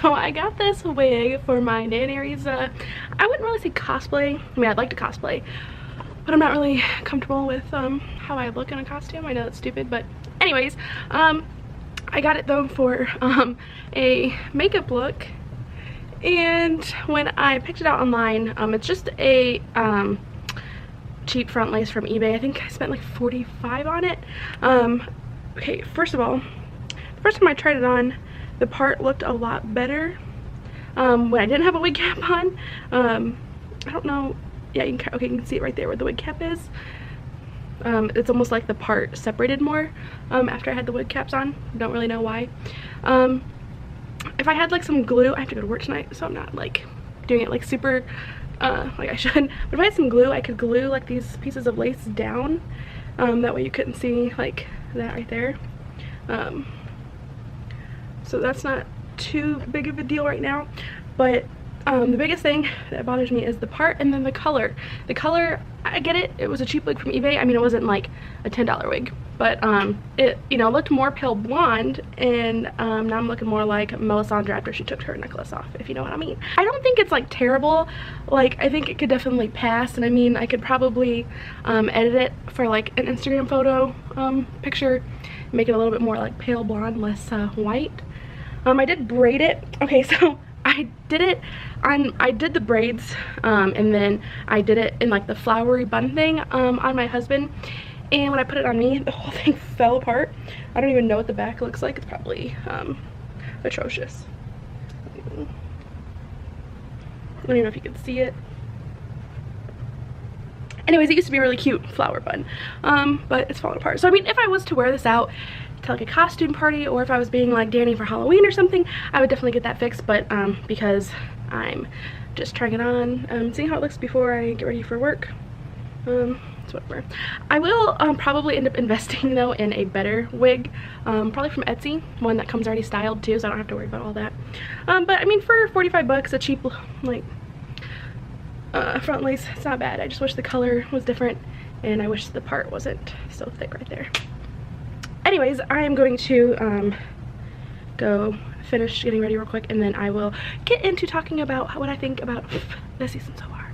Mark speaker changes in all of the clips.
Speaker 1: So I got this wig for my Daenerys, I wouldn't really say cosplay. I mean, I'd like to cosplay, but I'm not really comfortable with how I look in a costume. I know that's stupid, but anyways, I got it though for a makeup look. And when I picked it out online, it's just a cheap front lace from eBay. I think I spent like $45 on it. Okay, first of all, the first time I tried it on, the part looked a lot better when I didn't have a wig cap on. I don't know. Yeah, you can see it right there where the wig cap is. It's almost like the part separated more after I had the wig caps on. Don't really know why. If I had like some glue, I have to go to work tonight, so I'm not like doing it like super like I should. But if I had some glue, I could glue like these pieces of lace down. That way you couldn't see like that right there. So that's not too big of a deal right now. But the biggest thing that bothers me is the part and then the color. The color, I get it. It was a cheap wig from eBay. I mean, it wasn't like a $10 wig, but it, you know, looked more pale blonde, and now I'm looking more like Melisandre after she took her necklace off, if you know what I mean. I don't think it's like terrible. Like, I think it could definitely pass, and I mean, I could probably edit it for like an Instagram photo picture, make it a little bit more like pale blonde, less white. I did braid it. Okay, so I did it on, I did the braids and then I did it in like the flowery bun thing on my husband, and when I put it on me, the whole thing fell apart. I don't even know what the back looks like. It's probably atrocious. I don't even know if you can see it. Anyways, it used to be a really cute flower bun, but it's falling apart. So I mean, if I was to wear this out to like a costume party, or if I was being like Danny for Halloween or something, I would definitely get that fixed. But because I'm just trying it on, seeing how it looks before I get ready for work, it's whatever. I will probably end up investing though in a better wig, probably from Etsy, one that comes already styled too, so I don't have to worry about all that. But I mean, for 45 bucks, a cheap like front lace, it's not bad. I just wish the color was different, and I wish the part wasn't so thick right there. Anyways, I am going to go finish getting ready real quick, and then I will get into talking about what I think about the season so far.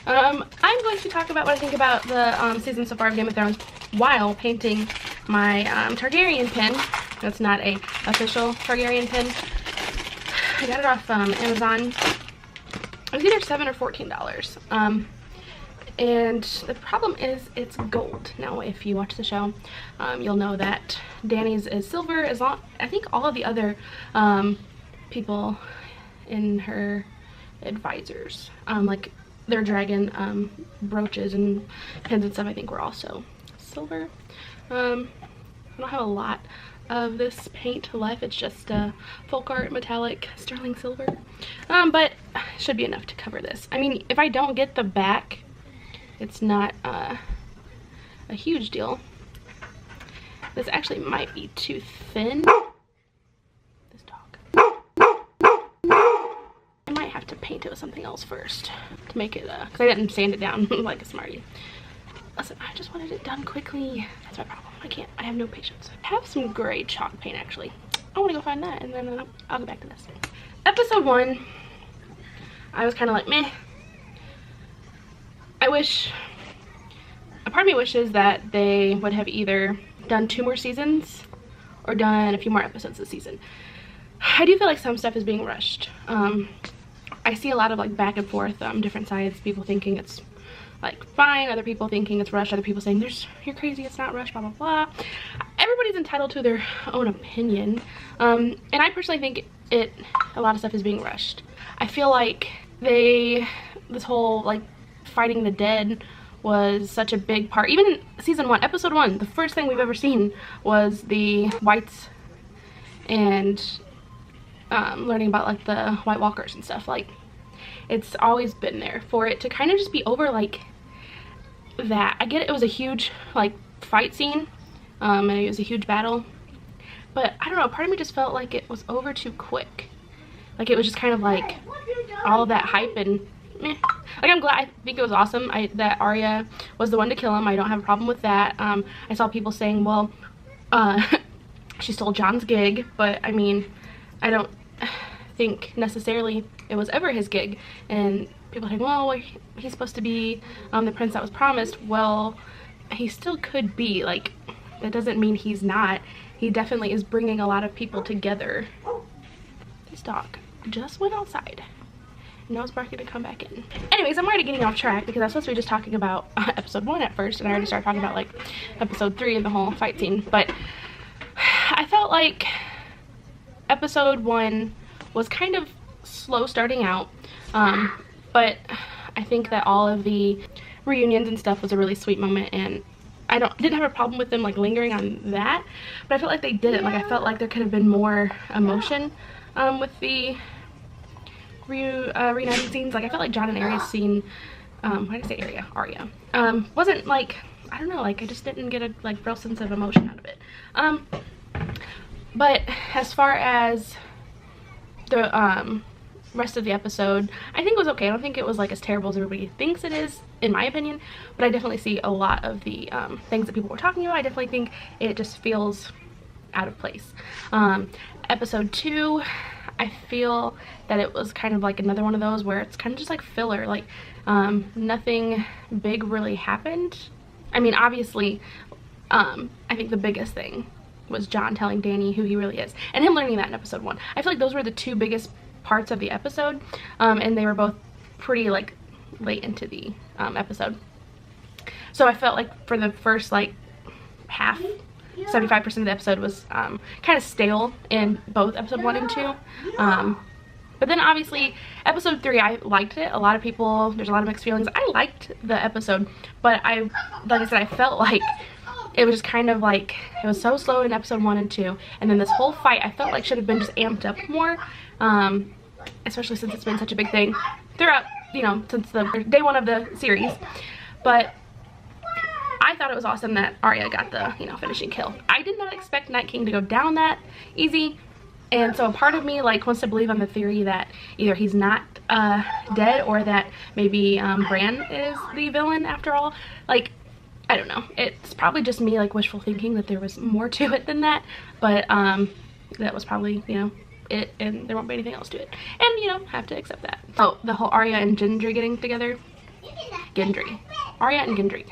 Speaker 1: I'm going to talk about what I think about the season so far of Game of Thrones while painting my Targaryen pin. That's not a official Targaryen pin. I got it off Amazon. It was either $7 or $14. And the problem is it's gold. Now, if you watch the show, you'll know that Dany's is silver. As long, I think all of the other people in her advisors, like their dragon brooches and pins and stuff, I think were also silver. I don't have a lot of this paint left. It's just folk art metallic sterling silver, but it should be enough to cover this. I mean, if I don't get the back, it's not a huge deal. This actually might be too thin. This dog. I might have to paint it with something else first to make it, because I didn't sand it down like a smarty. Listen, I just wanted it done quickly. That's my problem. I have no patience. I have some gray chalk paint actually. I want to go find that, and then I'll go back to this. Episode 1, I was kind of like, meh. A part of me wishes that they would have either done 2 more seasons or done a few more episodes this season. I do feel like some stuff is being rushed. I see a lot of like back and forth, different sides, people thinking it's like fine, other people thinking it's rushed, other people saying you're crazy, it's not rushed, blah blah blah. Everybody's entitled to their own opinion, and I personally think a lot of stuff is being rushed. I feel like this whole like fighting the dead was such a big part. Even season 1, episode 1, the first thing we've ever seen was the whites and learning about like the White Walkers and stuff. Like, it's always been there. For it to kind of just be over like that, I get it was a huge like fight scene, and it was a huge battle, but I don't know, part of me just felt like it was over too quick. Like, it was just kind of like all of that hype and meh. Like, I'm glad, I think it was awesome that Arya was the one to kill him. I don't have a problem with that. I saw people saying, well, she stole John's gig, but I mean, I don't think necessarily it was ever his gig. And people think, well, he's supposed to be the prince that was promised. Well, he still could be. Like, that doesn't mean he's not. He definitely is bringing a lot of people together. This dog just went outside. Now it's barking to come back in. Anyways, I'm already getting off track because I was supposed to be just talking about episode 1 at first, and I already started talking about like episode 3 and the whole fight scene. But I felt like episode 1 was kind of slow starting out, but I think that all of the reunions and stuff was a really sweet moment, and I didn't have a problem with them like lingering on that, but I felt like they didn't. Like, I felt like there could have been more emotion with the reuniting scenes. Like, I felt like Jon and Arya's scene, why did I say Arya, wasn't like, I don't know, like, I just didn't get a like real sense of emotion out of it. But as far as the rest of the episode, I think it was okay. I don't think it was like as terrible as everybody thinks it is, in my opinion, but I definitely see a lot of the things that people were talking about. I definitely think it just feels out of place. Episode 2, I feel that it was kind of like another one of those where it's kind of just like filler. Like, nothing big really happened. I mean, obviously, I think the biggest thing was Jon telling Dany who he really is, and him learning that in episode 1. I feel like those were the 2 biggest parts of the episode, and they were both pretty like late into the episode. So I felt like for the first like half, 75% of the episode was kind of stale in both episode 1 and 2. But then obviously episode 3, I liked it. A lot of people, there's a lot of mixed feelings. I liked the episode, but like I said, I felt like it was just kind of like, it was so slow in episode 1 and 2, and then this whole fight I felt like should have been just amped up more, especially since it's been such a big thing throughout, you know, since the day 1 of the series. But I thought it was awesome that Arya got the, you know, finishing kill. I did not expect Night King to go down that easy, and so a part of me like wants to believe on the theory that either he's not dead, or that maybe Bran is the villain after all. Like, I don't know. It's probably just me like wishful thinking that there was more to it than that, but that was probably, you know, it, and there won't be anything else to it, and you know, have to accept that. Oh, the whole Arya and Gendry getting together. Arya and Gendry.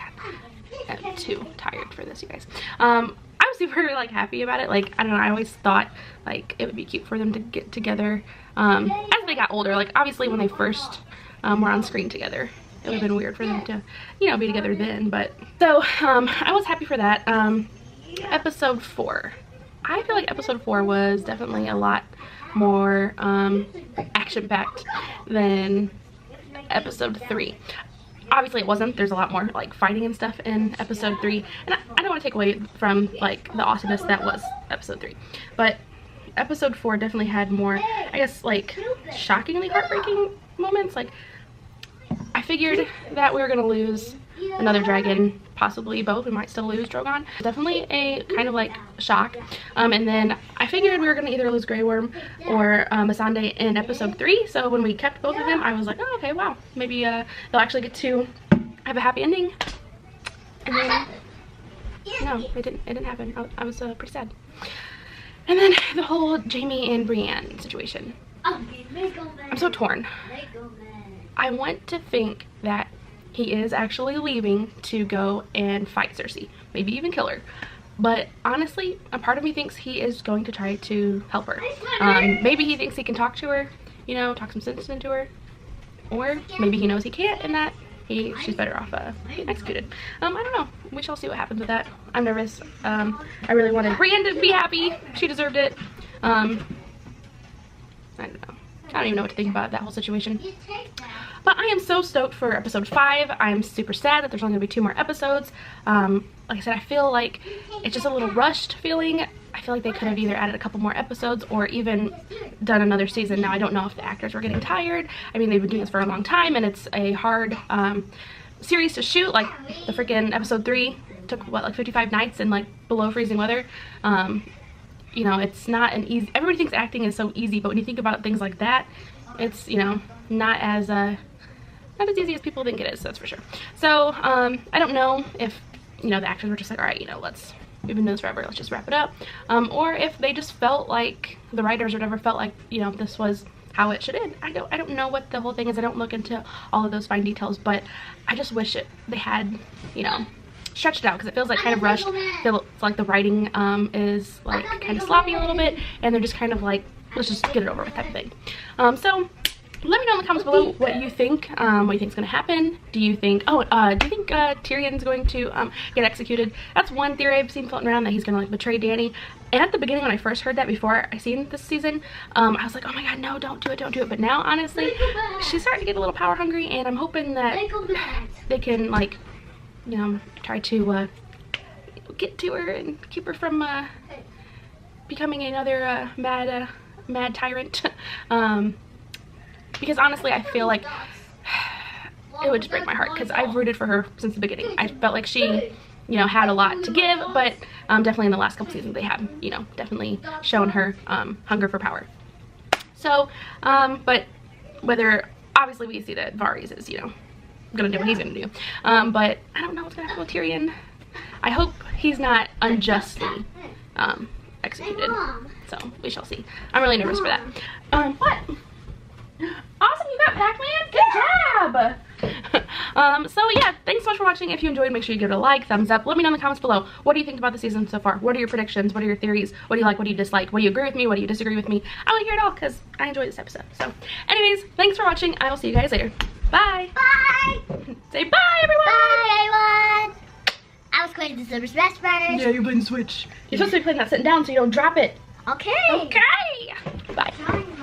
Speaker 1: I'm too tired for this, you guys. I was super like happy about it. Like, I don't know, I always thought like it would be cute for them to get together as they got older. Like, obviously when they first were on screen together, it would have been weird for them to, you know, be together then. But so I was happy for that. Episode 4, I feel like episode 4 was definitely a lot more action-packed than episode 3. Obviously it wasn't. There's a lot more like fighting and stuff in episode 3, and I don't want to take away from like the awesomeness that was episode 3, but episode 4 definitely had more, I guess, like shockingly heartbreaking moments. Like, I figured that we were gonna lose another dragon, possibly both. We might still lose Drogon. Definitely a kind of like shock. And then I figured we were gonna either lose Grey Worm or Missandei in episode 3. So when we kept both of them, I was like, oh, okay, wow, maybe they'll actually get to have a happy ending. And then no, it didn't happen. I was pretty sad. And then the whole Jaime and Brienne situation. I'm so torn. I want to think that he is actually leaving to go and fight Cersei, maybe even kill her. But honestly, a part of me thinks he is going to try to help her. Maybe he thinks he can talk to her, you know, talk some sense into her. Or maybe he knows he can't, and that she's better off being executed. I don't know. We shall see what happens with that. I'm nervous. I really wanted Brienne to be happy. She deserved it. I don't know. I don't even know what to think about that whole situation. But I am so stoked for episode 5. I'm super sad that there's only gonna be 2 more episodes. Like I said, I feel like it's just a little rushed feeling. I feel like they could have either added a couple more episodes or even done another season. Now, I don't know if the actors were getting tired. I mean, they've been doing this for a long time, and it's a hard series to shoot. Like, the freaking episode 3 took, what, like 55 nights in like below freezing weather. You know, it's not an easy, everybody thinks acting is so easy, but when you think about things like that, it's, you know, not as easy as people think it is, that's for sure. So I don't know if, you know, the actors were just like, all right, you know, we've been doing this forever, let's just wrap it up, or if they just felt like, the writers or whatever felt like, you know, this was how it should end. I don't know what the whole thing is. I don't look into all of those fine details, but I just wish they had, you know, stretched it out, because it feels like kind of rushed. Feels like the writing is like kind of sloppy a little bit, and they're just kind of like, let's just get it over with type of thing. So let me know in the comments below what you think. What you think is going to happen. Do you think, do you think Tyrion's going to get executed? That's one theory I've seen floating around, that he's going to like betray Dany. And at the beginning, when I first heard that, before I seen this season, I was like, oh my god, no, don't do it, don't do it. But now, honestly, she's starting to get a little power hungry, and I'm hoping that they can, like, you know, try to get to her and keep her from becoming another mad tyrant. Because honestly, I feel like it would just break my heart, because I've rooted for her since the beginning. I felt like she, you know, had a lot to give, but definitely in the last couple seasons they have, you know, definitely shown her hunger for power. So, but whether, obviously we see that Varys is, you know, gonna do what he's gonna do. But I don't know what's gonna happen with Tyrion. I hope he's not unjustly executed. So we shall see. I'm really nervous for that. What? Awesome, you got Pac-Man? Good job! So yeah, thanks so much for watching. If you enjoyed, make sure you give it a like, thumbs up. Let me know in the comments below, what do you think about the season so far? What are your predictions? What are your theories? What do you like? What do you dislike? What do you agree with me? What do you disagree with me? I want to hear it all, because I enjoyed this episode. So anyways, thanks for watching. I will see you guys later. Bye!
Speaker 2: Bye!
Speaker 1: Say bye, everyone!
Speaker 2: Bye, everyone! I was playing the Silver Smash first.
Speaker 1: Yeah, you're playing the Switch. You're supposed to be playing that sitting down so you don't drop it.
Speaker 2: Okay.
Speaker 1: Okay!